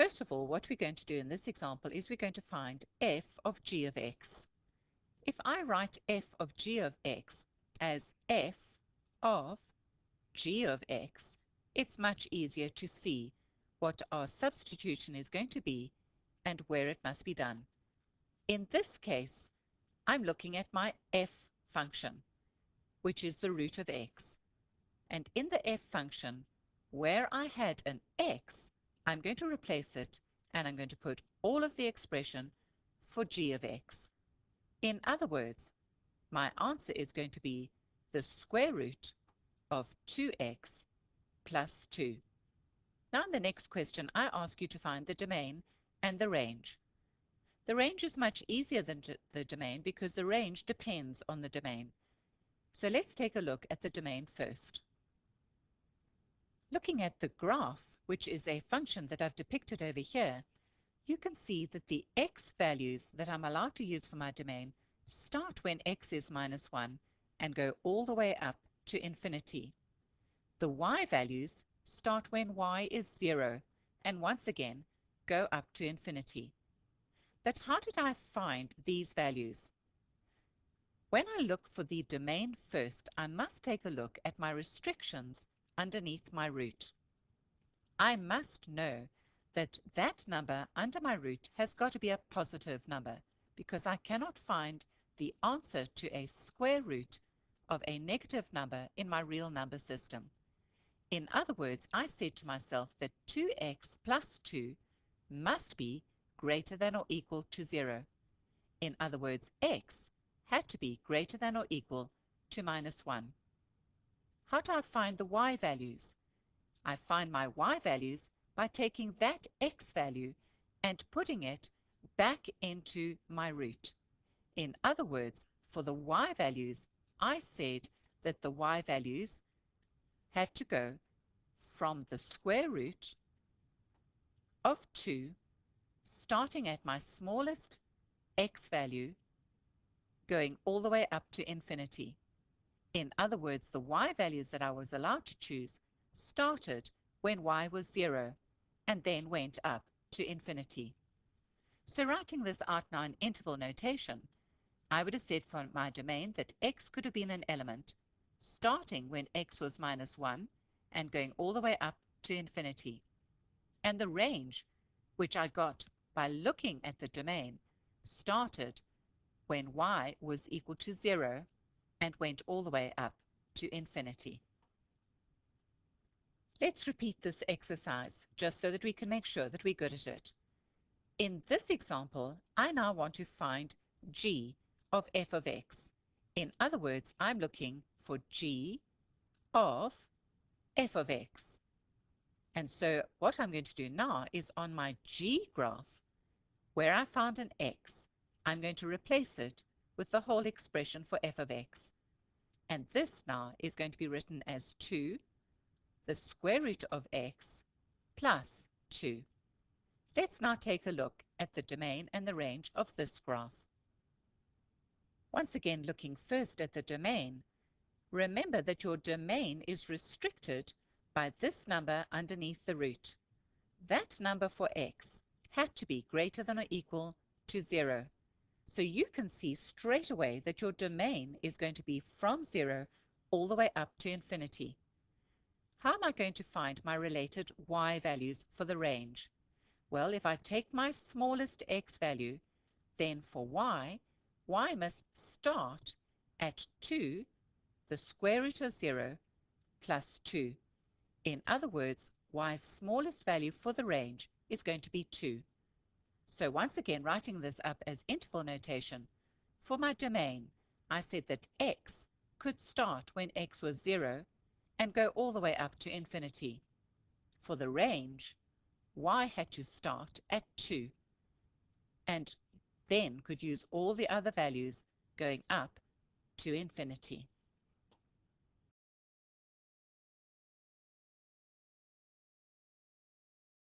First of all, what we're going to do in this example is we're going to find f of g of x. If I write f of g of x as f of g of x, it's much easier to see what our substitution is going to be and where it must be done. In this case, I'm looking at my f function, which is the root of x. And in the f function, where I had an x, I'm going to replace it and I'm going to put all of the expression for g of x. In other words, my answer is going to be the square root of 2x plus 2. Now in the next question, I ask you to find the domain and the range. The range is much easier than the domain because the range depends on the domain. So let's take a look at the domain first. Looking at the graph, which is a function that I've depicted over here, you can see that the x values that I'm allowed to use for my domain start when x is minus 1 and go all the way up to infinity. The y values start when y is 0 and once again go up to infinity. But how did I find these values? When I look for the domain first, I must take a look at my restrictions underneath my root. I must know that that number under my root has got to be a positive number because I cannot find the answer to a square root of a negative number in my real number system. In other words, I said to myself that 2x plus 2 must be greater than or equal to 0. In other words, x had to be greater than or equal to minus 1. How do I find the y values? I find my y values by taking that x value and putting it back into my root. In other words, for the y values, I said that the y values had to go from the square root of 2, starting at my smallest x value, going all the way up to infinity. In other words, the y values that I was allowed to choose started when y was 0 and then went up to infinity. So writing this out now in interval notation, I would have said for my domain that x could have been an element starting when x was minus 1 and going all the way up to infinity. And the range, which I got by looking at the domain, started when y was equal to 0 and went all the way up to infinity. Let's repeat this exercise just so that we can make sure that we're good at it. In this example, I now want to find g of f of x. In other words, I'm looking for g of f of x. And so what I'm going to do now is on my g graph, where I found an x, I'm going to replace it with the whole expression for f of x. And this now is going to be written as 2, the square root of x, plus 2. Let's now take a look at the domain and the range of this graph. Once again, looking first at the domain, remember that your domain is restricted by this number underneath the root. That number for x had to be greater than or equal to 0. So you can see straight away that your domain is going to be from 0 all the way up to infinity. How am I going to find my related y values for the range? Well, if I take my smallest x value, then for y must start at 2, the square root of 0, plus 2. In other words, y's smallest value for the range is going to be 2. So once again, writing this up as interval notation, for my domain, I said that x could start when x was 0 and go all the way up to infinity. For the range, y had to start at 2 and then could use all the other values going up to infinity.